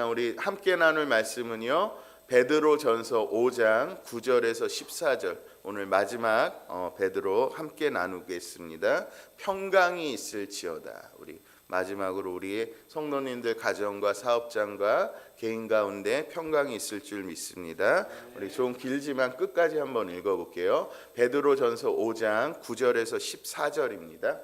우리 함께 나눌 말씀은요, 베드로전서 5장 9절에서 14절, 오늘 마지막 베드로 함께 나누겠습니다. 평강이 있을지어다. 우리 마지막으로 우리 성도님들 가정과 사업장과 개인 가운데 평강이 있을 줄 믿습니다. 우리 좀 길지만 끝까지 한번 읽어볼게요. 베드로전서 5장 9절에서 14절입니다.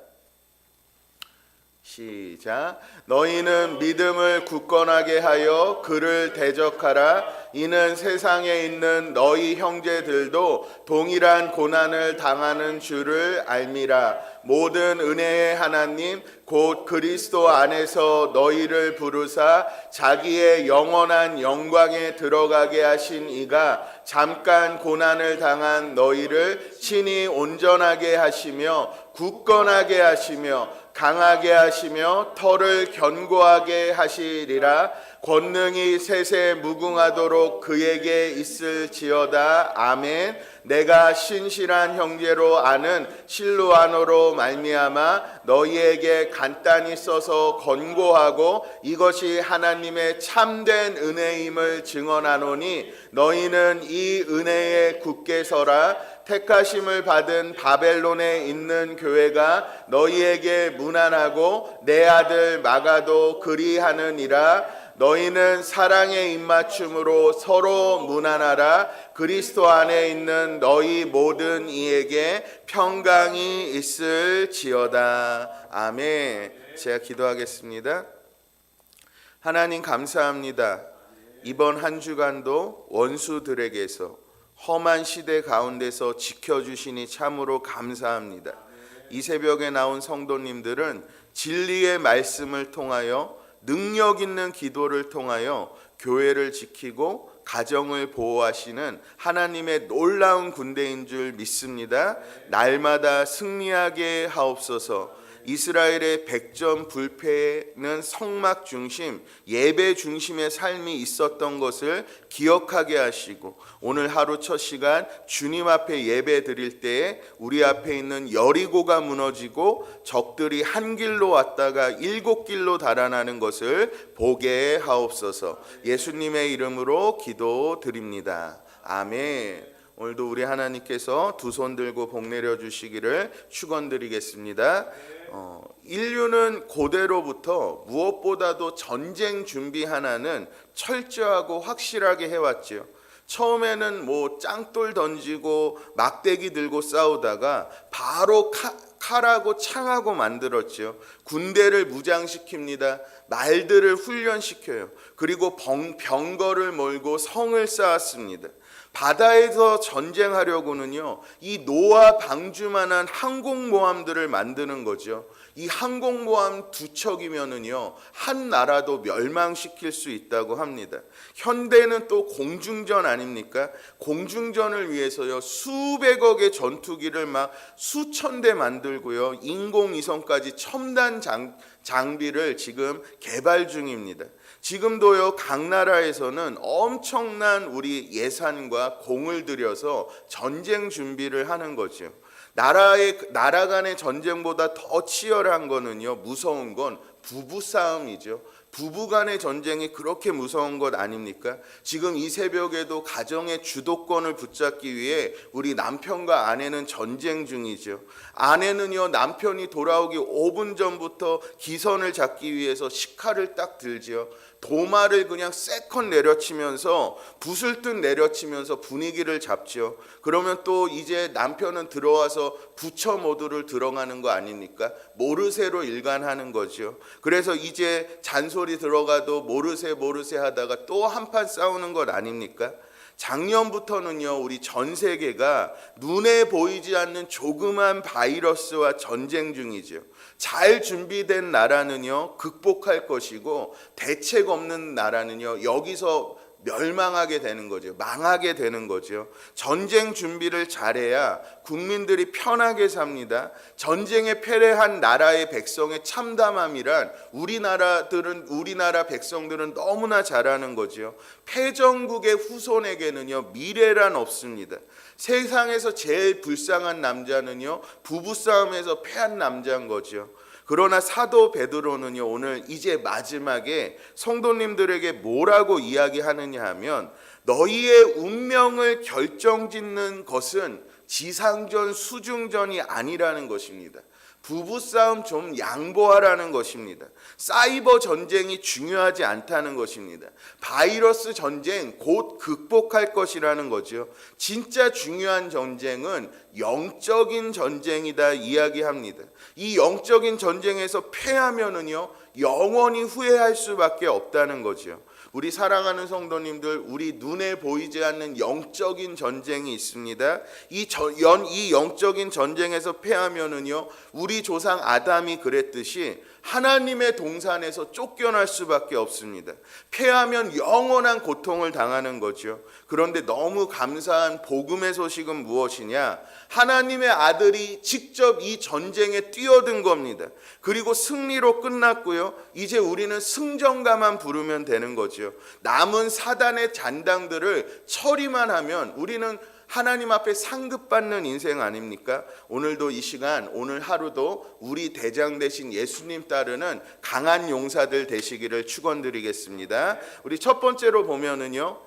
시작. 너희는 믿음을 굳건하게 하여 그를 대적하라. 이는 세상에 있는 너희 형제들도 동일한 고난을 당하는 줄을 알미라. 모든 은혜의 하나님 곧 그리스도 안에서 너희를 부르사 자기의 영원한 영광에 들어가게 하신 이가 잠깐 고난을 당한 너희를 친히 온전하게 하시며 굳건하게 하시며 강하게 하시며 터를 견고하게 하시리라. 권능이 셋에 무궁하도록 그에게 있을지어다. 아멘. 내가 신실한 형제로 아는 실루아노로 말미암아 너희에게 간단히 써서 권고하고 이것이 하나님의 참된 은혜임을 증언하노니 너희는 이 은혜에 굳게 서라. 택하심을 받은 바벨론에 있는 교회가 너희에게 문안하고 내 아들 마가도 그리하느니라. 너희는 사랑의 입맞춤으로 서로 문안하라. 그리스도 안에 있는 너희 모든 이에게 평강이 있을지어다. 아멘. 제가 기도하겠습니다. 하나님 감사합니다. 이번 한 주간도 원수들에게서 험한 시대 가운데서 지켜주시니 참으로 감사합니다. 이 새벽에 나온 성도님들은 진리의 말씀을 통하여 능력 있는 기도를 통하여 교회를 지키고 가정을 보호하시는 하나님의 놀라운 군대인 줄 믿습니다. 날마다 승리하게 하옵소서. 이스라엘의 백전불패는 성막 중심, 예배 중심의 삶이 있었던 것을 기억하게 하시고 오늘 하루 첫 시간 주님 앞에 예배 드릴 때에 우리 앞에 있는 여리고가 무너지고 적들이 한 길로 왔다가 7길로 달아나는 것을 보게 하옵소서. 예수님의 이름으로 기도드립니다. 아멘. 오늘도 우리 하나님께서 두 손 들고 복 내려 주시기를 축원드리겠습니다. 인류는 고대로부터 무엇보다도 전쟁 준비 하나는 철저하고 확실하게 해왔죠. 처음에는 짱돌 던지고 막대기 들고 싸우다가 바로 칼하고 창하고 만들었죠. 군대를 무장시킵니다. 말들을 훈련시켜요. 그리고 병거를 몰고 성을 쌓았습니다. 바다에서 전쟁하려고는요, 이 노아 방주만한 항공모함들을 만드는 거죠. 이 항공모함 2척이면은요, 한 나라도 멸망시킬 수 있다고 합니다. 현대는 또 공중전 아닙니까? 공중전을 위해서요, 수백억의 전투기를 막 수천 대 만들고요, 인공위성까지 첨단 장비를 지금 개발 중입니다. 지금도요, 각 나라에서는 엄청난 우리 예산과 공을 들여서 전쟁 준비를 하는 거죠. 나라 간의 전쟁보다 더 치열한 거는요, 무서운 건 부부싸움이죠. 부부 간의 전쟁이 그렇게 무서운 것 아닙니까? 지금 이 새벽에도 가정의 주도권을 붙잡기 위해 우리 남편과 아내는 전쟁 중이죠. 아내는요, 남편이 돌아오기 5분 전부터 기선을 잡기 위해서 식칼을 딱 들죠. 도마를 그냥 세컨 내려치면서 붓을 듯 내려치면서 분위기를 잡죠. 그러면 또 이제 남편은 들어와서 부처 모드를 들어가는 거 아닙니까? 모르쇠로 일관하는 거죠. 그래서 이제 잔소리 들어가도 모르쇠 하다가 또 한판 싸우는 것 아닙니까? 작년부터는요, 우리 전 세계가 눈에 보이지 않는 조그만 바이러스와 전쟁 중이죠. 잘 준비된 나라는요, 극복할 것이고 대책 없는 나라는요, 여기서 멸망하게 되는 거죠. 망하게 되는 거죠. 전쟁 준비를 잘해야 국민들이 편하게 삽니다. 전쟁에 패배한 나라의 백성의 참담함이란 우리나라 백성들은 너무나 잘 아는 거죠. 패전국의 후손에게는요, 미래란 없습니다. 세상에서 제일 불쌍한 남자는요, 부부싸움에서 패한 남자인 거죠. 그러나 사도 베드로는요, 오늘 이제 마지막에 성도님들에게 뭐라고 이야기하느냐 하면, 너희의 운명을 결정짓는 것은 지상전 수중전이 아니라는 것입니다. 부부싸움 좀 양보하라는 것입니다. 사이버 전쟁이 중요하지 않다는 것입니다. 바이러스 전쟁 곧 극복할 것이라는 거죠. 진짜 중요한 전쟁은 영적인 전쟁이다 이야기합니다. 이 영적인 전쟁에서 패하면은요, 영원히 후회할 수밖에 없다는 거죠. 우리 사랑하는 성도님들, 우리 눈에 보이지 않는 영적인 전쟁이 있습니다. 이 영적인 전쟁에서 패하면은요, 우리 조상 아담이 그랬듯이 하나님의 동산에서 쫓겨날 수밖에 없습니다. 패하면 영원한 고통을 당하는 거죠. 그런데 너무 감사한 복음의 소식은 무엇이냐? 하나님의 아들이 직접 이 전쟁에 뛰어든 겁니다. 그리고 승리로 끝났고요. 이제 우리는 승전가만 부르면 되는 거죠. 남은 사단의 잔당들을 처리만 하면 우리는 하나님 앞에 상급받는 인생 아닙니까? 오늘도 이 시간, 오늘 하루도 우리 대장 되신 예수님 따르는 강한 용사들 되시기를 축원드리겠습니다. 우리 첫 번째로 보면은요,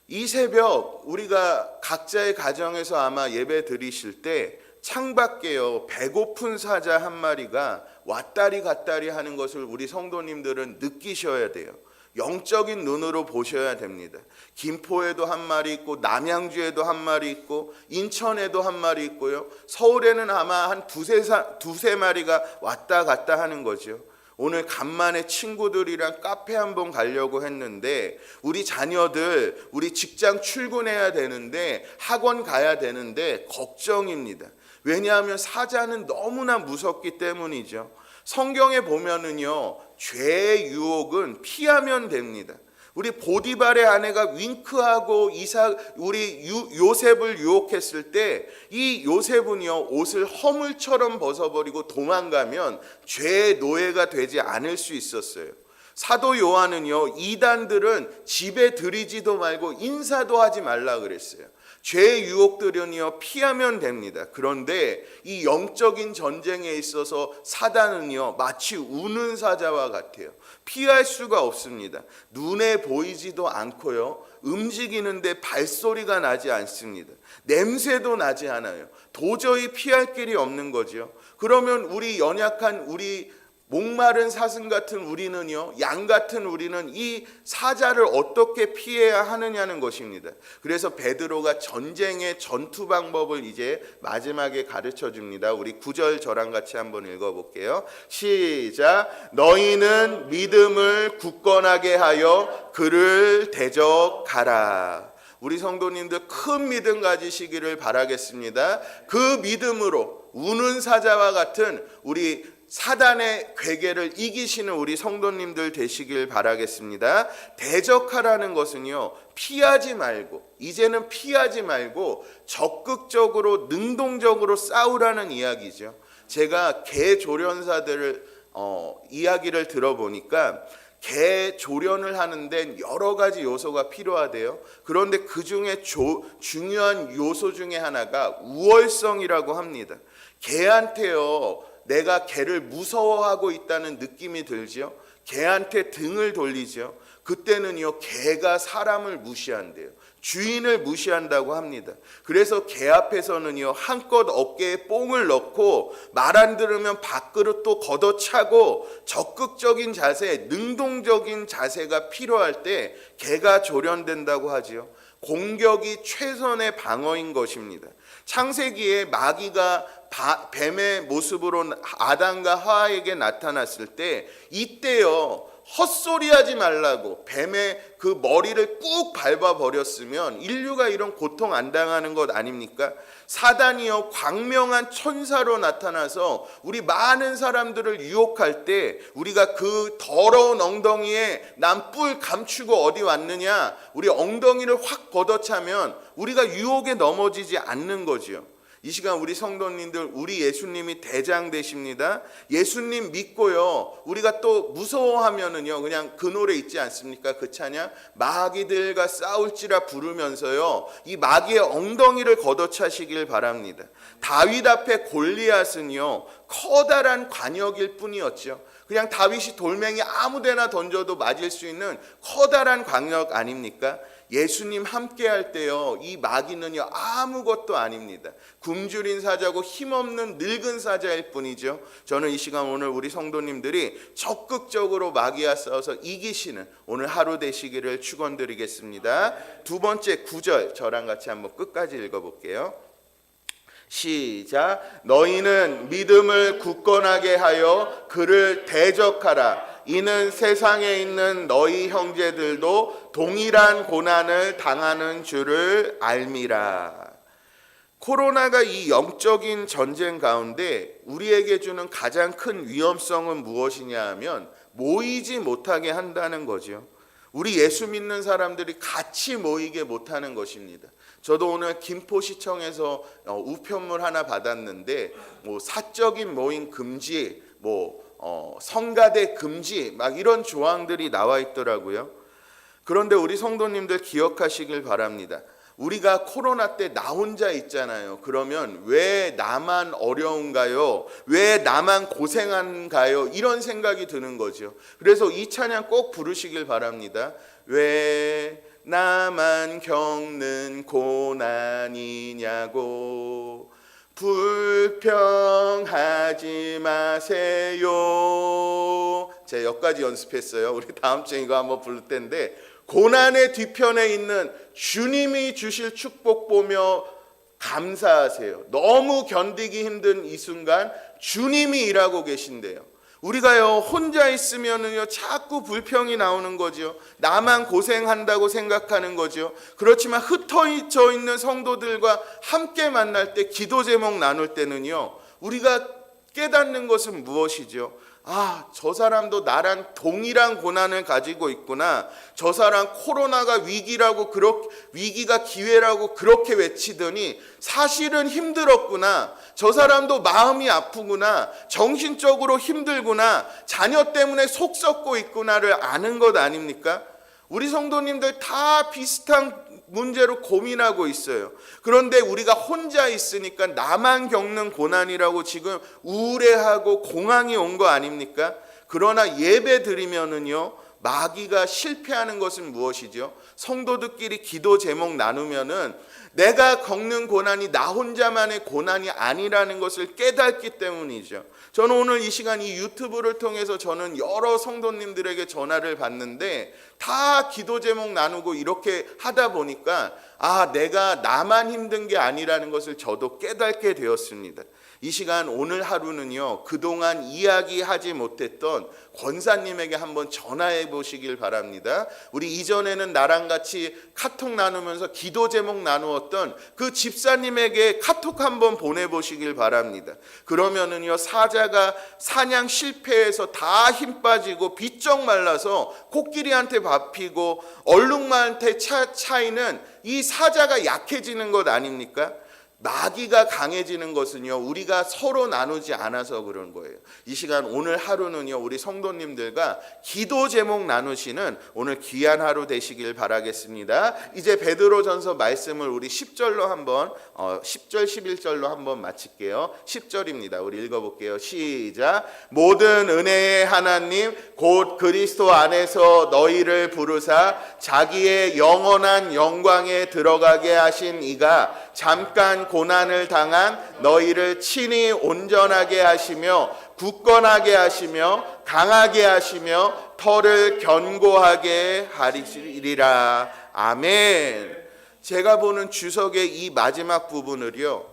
이 새벽 우리가 각자의 가정에서 아마 예배 드리실 때 창밖에요, 배고픈 사자 한 마리가 왔다리 갔다리 하는 것을 우리 성도님들은 느끼셔야 돼요. 영적인 눈으로 보셔야 됩니다. 김포에도 한 마리 있고, 남양주에도 한 마리 있고, 인천에도 한 마리 있고요. 서울에는 아마 한 두세 마리가 왔다 갔다 하는 거죠. 오늘 간만에 친구들이랑 카페 한번 가려고 했는데, 우리 자녀들, 우리 직장 출근해야 되는데, 학원 가야 되는데 걱정입니다. 왜냐하면 사자는 너무나 무섭기 때문이죠. 성경에 보면은요, 죄의 유혹은 피하면 됩니다. 우리 보디발의 아내가 윙크하고 우리 요셉을 유혹했을 때, 이 요셉은요, 옷을 허물처럼 벗어버리고 도망가면 죄의 노예가 되지 않을 수 있었어요. 사도 요한은요, 이단들은 집에 들이지도 말고 인사도 하지 말라 그랬어요. 죄의 유혹들은요, 피하면 됩니다. 그런데 이 영적인 전쟁에 있어서 사단은요, 마치 우는 사자와 같아요. 피할 수가 없습니다. 눈에 보이지도 않고요, 움직이는데 발소리가 나지 않습니다. 냄새도 나지 않아요. 도저히 피할 길이 없는 거죠. 그러면 우리 연약한, 우리 목마른 사슴 같은 우리는요, 양 같은 우리는 이 사자를 어떻게 피해야 하느냐는 것입니다. 그래서 베드로가 전쟁의 전투 방법을 이제 마지막에 가르쳐 줍니다. 우리 9절 저랑 같이 한번 읽어볼게요. 시작. 너희는 믿음을 굳건하게 하여 그를 대적하라. 우리 성도님들 큰 믿음 가지시기를 바라겠습니다. 그 믿음으로 우는 사자와 같은 우리 사단의 괴계를 이기시는 우리 성도님들 되시길 바라겠습니다. 대적하라는 것은요, 피하지 말고, 이제는 피하지 말고 적극적으로 능동적으로 싸우라는 이야기죠. 제가 개 조련사들 이야기를 들어보니까 개 조련을 하는 데는 여러 가지 요소가 필요하대요. 그런데 그 중에 중요한 요소 중에 하나가 우월성이라고 합니다. 개한테요, 내가 개를 무서워하고 있다는 느낌이 들죠. 개한테 등을 돌리죠. 그때는요, 개가 사람을 무시한대요. 주인을 무시한다고 합니다. 그래서 개 앞에서는요, 한껏 어깨에 뽕을 넣고 말 안 들으면 밥그릇도 걷어차고 적극적인 자세, 능동적인 자세가 필요할 때 개가 조련된다고 하지요. 공격이 최선의 방어인 것입니다. 창세기에 마귀가 뱀의 모습으로 아담과 하와에게 나타났을 때, 이때요, 헛소리하지 말라고 뱀의 그 머리를 꾹 밟아버렸으면 인류가 이런 고통 안 당하는 것 아닙니까? 사단이요, 광명한 천사로 나타나서 우리 많은 사람들을 유혹할 때, 우리가 그 더러운 엉덩이에 난 뿔 감추고 어디 왔느냐, 우리 엉덩이를 확 걷어차면 우리가 유혹에 넘어지지 않는 거지요. 이 시간 우리 성도님들, 우리 예수님이 대장 되십니다. 예수님 믿고요, 우리가 또 무서워하면은요, 그냥 그 노래 있지 않습니까? 그 찬양, 마귀들과 싸울지라 부르면서요, 이 마귀의 엉덩이를 걷어차시길 바랍니다. 다윗 앞에 골리앗은요, 커다란 관역일 뿐이었죠. 그냥 다윗이 돌멩이 아무데나 던져도 맞을 수 있는 커다란 광역 아닙니까? 예수님 함께 할 때요, 이 마귀는요 아무것도 아닙니다. 굶주린 사자고 힘없는 늙은 사자일 뿐이죠. 저는 이 시간 오늘 우리 성도님들이 적극적으로 마귀와 싸워서 이기시는 오늘 하루 되시기를 축원드리겠습니다. 두 번째 9절 저랑 같이 한번 끝까지 읽어볼게요. 시작. 너희는 믿음을 굳건하게 하여 그를 대적하라. 이는 세상에 있는 너희 형제들도 동일한 고난을 당하는 줄을 알미라. 코로나가 이 영적인 전쟁 가운데 우리에게 주는 가장 큰 위험성은 무엇이냐 하면 모이지 못하게 한다는 거죠. 우리 예수 믿는 사람들이 같이 모이게 못하는 것입니다. 저도 오늘 김포시청에서 우편물 하나 받았는데 사적인 모임 금지, 성가대 금지 막 이런 조항들이 나와 있더라고요. 그런데 우리 성도님들 기억하시길 바랍니다. 우리가 코로나 때 나 혼자 있잖아요. 그러면 왜 나만 어려운가요? 왜 나만 고생한가요? 이런 생각이 드는 거죠. 그래서 이 찬양 꼭 부르시길 바랍니다. 왜 나만 겪는 고난이냐고 불평하지 마세요. 제가 여기까지 연습했어요. 우리 다음 주에 이거 한번 부를 텐데, 고난의 뒤편에 있는 주님이 주실 축복 보며 감사하세요. 너무 견디기 힘든 이 순간 주님이 일하고 계신데요. 우리가요 혼자 있으면은요 자꾸 불평이 나오는 거죠. 나만 고생한다고 생각하는 거죠. 그렇지만 흩어져 있는 성도들과 함께 만날 때, 기도 제목 나눌 때는요, 우리가 깨닫는 것은 무엇이죠? 저 사람도 나랑 동일한 고난을 가지고 있구나. 저 사람 코로나가 위기가 기회라고 그렇게 외치더니 사실은 힘들었구나. 저 사람도 마음이 아프구나. 정신적으로 힘들구나. 자녀 때문에 속 썩고 있구나를 아는 것 아닙니까? 우리 성도님들 다 비슷한 문제로 고민하고 있어요. 그런데 우리가 혼자 있으니까 나만 겪는 고난이라고 지금 우울해하고 공황이 온 거 아닙니까? 그러나 예배 드리면은요, 마귀가 실패하는 것은 무엇이죠? 성도들끼리 기도 제목 나누면은 내가 겪는 고난이 나 혼자만의 고난이 아니라는 것을 깨닫기 때문이죠. 저는 오늘 이 시간 이 유튜브를 통해서 저는 여러 성도님들에게 전화를 받는데 다 기도 제목 나누고 이렇게 하다 보니까 내가 나만 힘든 게 아니라는 것을 저도 깨닫게 되었습니다. 이 시간 오늘 하루는요, 그동안 이야기하지 못했던 권사님에게 한번 전화해 보시길 바랍니다. 우리 이전에는 나랑 같이 카톡 나누면서 기도 제목 나누었던 그 집사님에게 카톡 한번 보내보시길 바랍니다. 그러면은요, 사자가 사냥 실패해서 다 힘 빠지고 비쩍 말라서 코끼리한테 잡히고 얼룩말한테 차이는 이 사자가 약해지는 것 아닙니까? 마귀가 강해지는 것은요, 우리가 서로 나누지 않아서 그런 거예요. 이 시간 오늘 하루는요, 우리 성도님들과 기도 제목 나누시는 오늘 귀한 하루 되시길 바라겠습니다. 이제 베드로전서 말씀을 우리 10절로 한번 10절 11절로 한번 마칠게요. 10절입니다. 우리 읽어볼게요. 시작. 모든 은혜의 하나님 곧 그리스도 안에서 너희를 부르사 자기의 영원한 영광에 들어가게 하신 이가 잠깐 고난을 당한 너희를 친히 온전하게 하시며 굳건하게 하시며 강하게 하시며 터를 견고하게 하리리라. 아멘. 제가 보는 주석의 이 마지막 부분을요,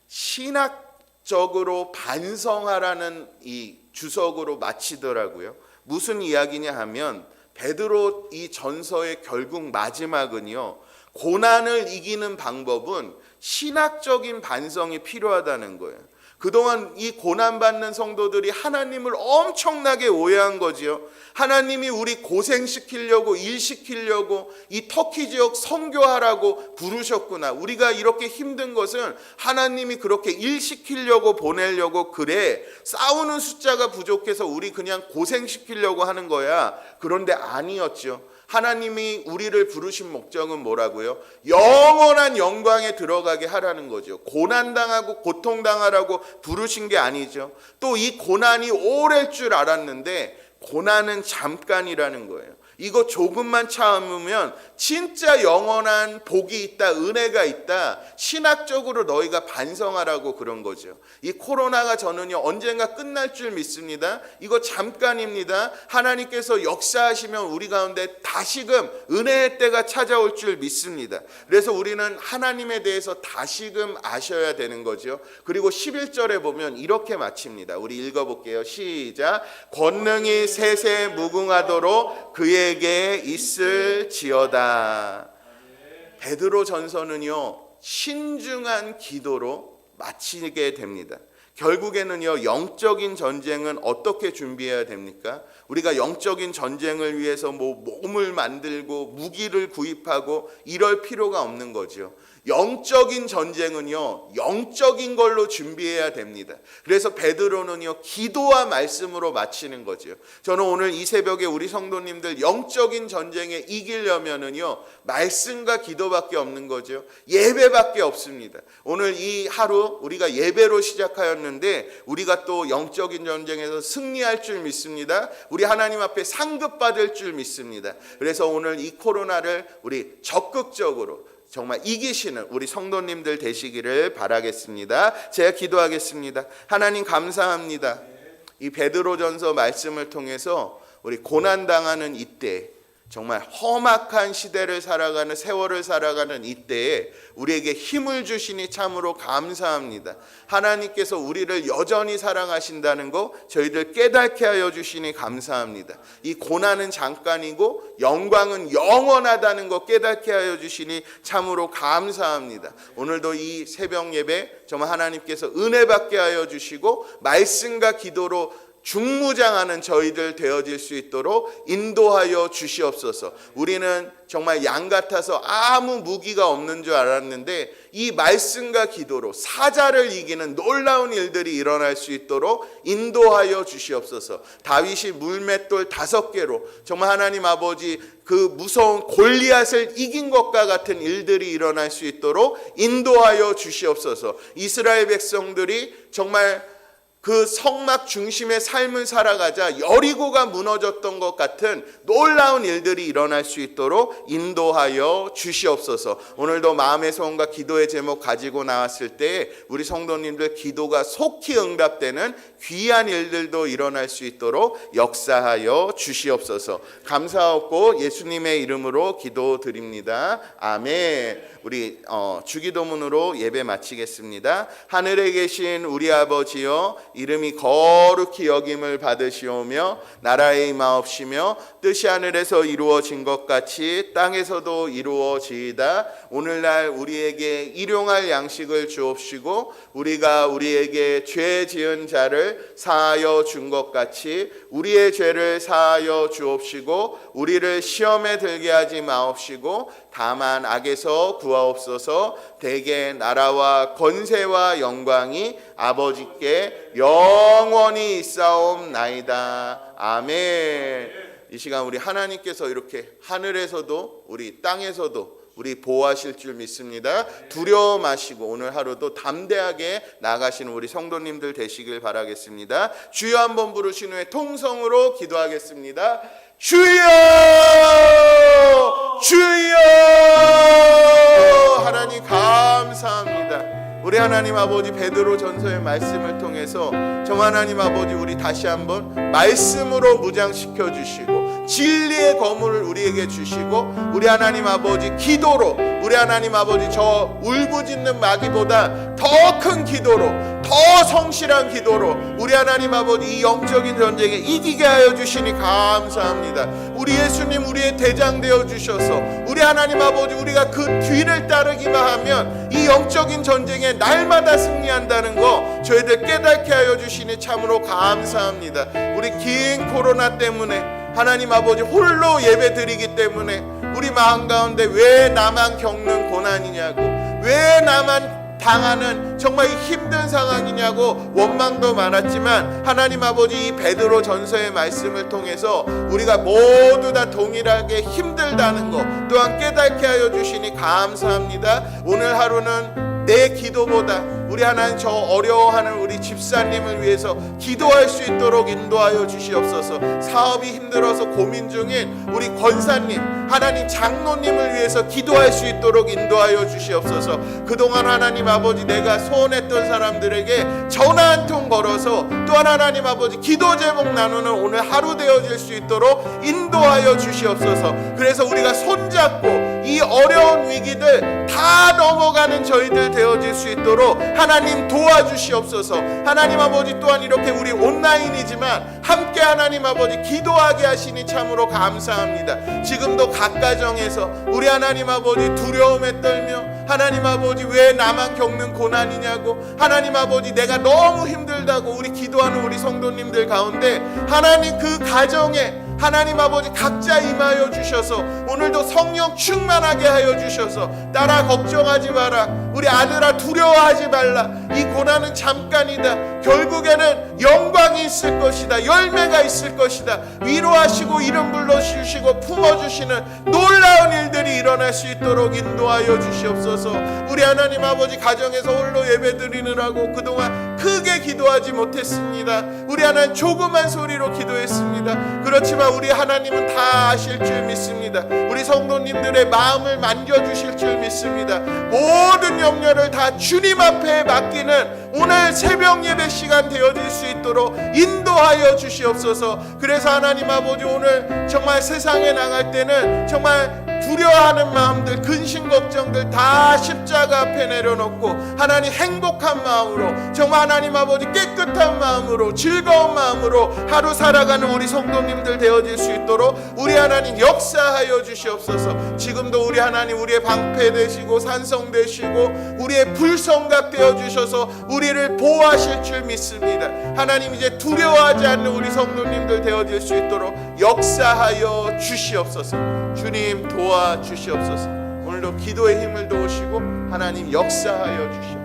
신학적으로 반성하라는 이 주석으로 마치더라고요. 무슨 이야기냐 하면 베드로 이 전서의 결국 마지막은요, 고난을 이기는 방법은 신학적인 반성이 필요하다는 거예요. 그동안 이 고난받는 성도들이 하나님을 엄청나게 오해한 거지요. 하나님이 우리 고생시키려고 일시키려고 이 터키 지역 선교하라고 부르셨구나. 우리가 이렇게 힘든 것은 하나님이 그렇게 일시키려고 보내려고 그래. 싸우는 숫자가 부족해서 우리 그냥 고생시키려고 하는 거야. 그런데 아니었죠. 하나님이 우리를 부르신 목적은 뭐라고요? 영원한 영광에 들어가게 하라는 거죠. 고난당하고 고통당하라고 부르신 게 아니죠. 또 이 고난이 오래일 줄 알았는데 고난은 잠깐이라는 거예요. 이거 조금만 참으면 진짜 영원한 복이 있다, 은혜가 있다. 신학적으로 너희가 반성하라고 그런 거죠. 이 코로나가 저는요 언젠가 끝날 줄 믿습니다. 이거 잠깐입니다. 하나님께서 역사하시면 우리 가운데 다시금 은혜의 때가 찾아올 줄 믿습니다. 그래서 우리는 하나님에 대해서 다시금 아셔야 되는 거죠. 그리고 11절에 보면 이렇게 마칩니다. 우리 읽어볼게요. 시작. 권능이 세세 무궁하도록 그의 에게 있을지어다. 베드로 전서는요 신중한 기도로 마치게 됩니다. 결국에는요 영적인 전쟁은 어떻게 준비해야 됩니까? 우리가 영적인 전쟁을 위해서 몸을 만들고 무기를 구입하고 이럴 필요가 없는 거죠. 영적인 전쟁은요 영적인 걸로 준비해야 됩니다. 그래서 베드로는요 기도와 말씀으로 마치는 거죠. 저는 오늘 이 새벽에 우리 성도님들 영적인 전쟁에 이기려면은요 말씀과 기도밖에 없는 거죠. 예배밖에 없습니다. 오늘 이 하루 우리가 예배로 시작하였는데 우리가 또 영적인 전쟁에서 승리할 줄 믿습니다. 우리 하나님 앞에 상급받을 줄 믿습니다. 그래서 오늘 이 코로나를 우리 적극적으로 정말 이기시는 우리 성도님들 되시기를 바라겠습니다. 제가 기도하겠습니다. 하나님 감사합니다. 이 베드로전서 말씀을 통해서 우리 고난당하는 이때 정말 험악한 시대를 살아가는 세월을 살아가는 이때에 우리에게 힘을 주시니 참으로 감사합니다. 하나님께서 우리를 여전히 사랑하신다는 거 저희들 깨닫게 하여 주시니 감사합니다. 이 고난은 잠깐이고 영광은 영원하다는 거 깨닫게 하여 주시니 참으로 감사합니다. 오늘도 이 새벽 예배 정말 하나님께서 은혜 받게 하여 주시고 말씀과 기도로 중무장하는 저희들 되어질 수 있도록 인도하여 주시옵소서. 우리는 정말 양 같아서 아무 무기가 없는 줄 알았는데 이 말씀과 기도로 사자를 이기는 놀라운 일들이 일어날 수 있도록 인도하여 주시옵소서. 다윗이 물맷돌 5개로 정말 하나님 아버지 그 무서운 골리앗을 이긴 것과 같은 일들이 일어날 수 있도록 인도하여 주시옵소서. 이스라엘 백성들이 정말 그 성막 중심의 삶을 살아가자 여리고가 무너졌던 것 같은 놀라운 일들이 일어날 수 있도록 인도하여 주시옵소서. 오늘도 마음의 소원과 기도의 제목 가지고 나왔을 때 우리 성도님들 기도가 속히 응답되는 귀한 일들도 일어날 수 있도록 역사하여 주시옵소서. 감사하고 예수님의 이름으로 기도드립니다. 아멘. 우리 주기도문으로 예배 마치겠습니다. 하늘에 계신 우리 아버지여 이름이 거룩히 여김을 받으시오며 나라의 임하옵시며 뜻이 하늘에서 이루어진 것 같이 땅에서도 이루어지이다. 오늘날 우리에게 일용할 양식을 주옵시고 우리가 우리에게 죄 지은 자를 사하여 준 것 같이 우리의 죄를 사하여 주옵시고 우리를 시험에 들게 하지 마옵시고 다만 악에서 구하옵소서. 대개 나라와 권세와 영광이 아버지께 영원히 있사옵나이다. 아멘. 이 시간 우리 하나님께서 이렇게 하늘에서도 우리 땅에서도 우리 보호하실 줄 믿습니다. 두려워 마시고 오늘 하루도 담대하게 나가시는 우리 성도님들 되시길 바라겠습니다. 주여 한번 부르신 후에 통성으로 기도하겠습니다. 주여 주여. 하나님 감사합니다. 우리 하나님 아버지 베드로 전서의 말씀을 통해서 정 하나님 아버지 우리 다시 한번 말씀으로 무장시켜 주시고 진리의 거물을 우리에게 주시고 우리 하나님 아버지 기도로 우리 하나님 아버지 저 울부짖는 마귀보다 더 큰 기도로 더 성실한 기도로 우리 하나님 아버지 이 영적인 전쟁에 이기게 하여 주시니 감사합니다. 우리 예수님 우리의 대장 되어 주셔서 우리 하나님 아버지 우리가 그 뒤를 따르기만 하면 이 영적인 전쟁에 날마다 승리한다는 거 저희들 깨닫게 하여 주시니 참으로 감사합니다. 우리 긴 코로나 때문에 하나님 아버지 홀로 예배 드리기 때문에 우리 마음 가운데 왜 나만 겪는 고난이냐고, 왜 나만 당하는 정말 힘든 상황이냐고 원망도 많았지만 하나님 아버지 이 베드로 전서의 말씀을 통해서 우리가 모두 다 동일하게 힘들다는 것 또한 깨닫게 하여 주시니 감사합니다. 오늘 하루는 내 기도보다 우리 하나님 저 어려워하는 우리 집사님을 위해서 기도할 수 있도록 인도하여 주시옵소서. 사업이 힘들어서 고민 중인 우리 권사님 하나님 장로님을 위해서 기도할 수 있도록 인도하여 주시옵소서. 그동안 하나님 아버지 내가 소원했던 사람들에게 전화 한 통 걸어서 또한 하나님 아버지 기도 제목 나누는 오늘 하루 되어질 수 있도록 인도하여 주시옵소서. 그래서 우리가 손잡고 이 어려운 위기들 다 넘어가는 저희들 되어질 수 있도록 하나님 도와주시옵소서. 하나님 아버지 또한 이렇게 우리 온라인이지만 함께 하나님 아버지 기도하게 하시니 참으로 감사합니다. 지금도 각 가정에서 우리 하나님 아버지 두려움에 떨며 하나님 아버지 왜 나만 겪는 고난이냐고, 하나님 아버지 내가 너무 힘들다고 우리 기도하는 우리 성도님들 가운데 하나님 그 가정에 하나님 아버지 각자 임하여 주셔서 오늘도 성령 충만하게 하여 주셔서 딸아 걱정하지 마라, 우리 아들아 두려워하지 말라, 이 고난은 잠깐이다, 결국에는 영광이 있을 것이다, 열매가 있을 것이다, 위로하시고 이름 불러주시고 품어주시는 놀라운 일들이 일어날 수 있도록 인도하여 주시옵소서. 우리 하나님 아버지 가정에서 홀로 예배 드리느라고 그동안 크게 기도하지 못했습니다. 우리 하나님 조그만 소리로 기도했습니다. 그렇지만 우리 하나님은 다 아실 줄 믿습니다. 우리 성도님들의 마음을 만져주실 줄 믿습니다. 모든 염려를 다 주님 앞에 맡기는 오늘 새벽 예배 시간 되어질 수 있도록 인도하여 주시옵소서. 그래서 하나님 아버지 오늘 정말 세상에 나갈 때는 정말 두려워하는 마음들, 근심 걱정들 다 십자가 앞에 내려놓고 하나님 행복한 마음으로 정말 하나님 아버지 깨끗한 마음으로 즐거운 마음으로 하루 살아가는 우리 성도님들 되어질 수 있도록 우리 하나님 역사하여 주시옵소서. 지금도 우리 하나님 우리의 방패 되시고 산성 되시고 우리의 불성각 되어 주셔서 우리를 보호하실 줄 믿습니다. 하나님 이제 두려워하지 않는 우리 성도님들 되어질 수 있도록 역사하여 주시옵소서. 주님 도와주시옵소서. 오늘도 기도의 힘을 도우시고 하나님 역사하여 주시옵소서.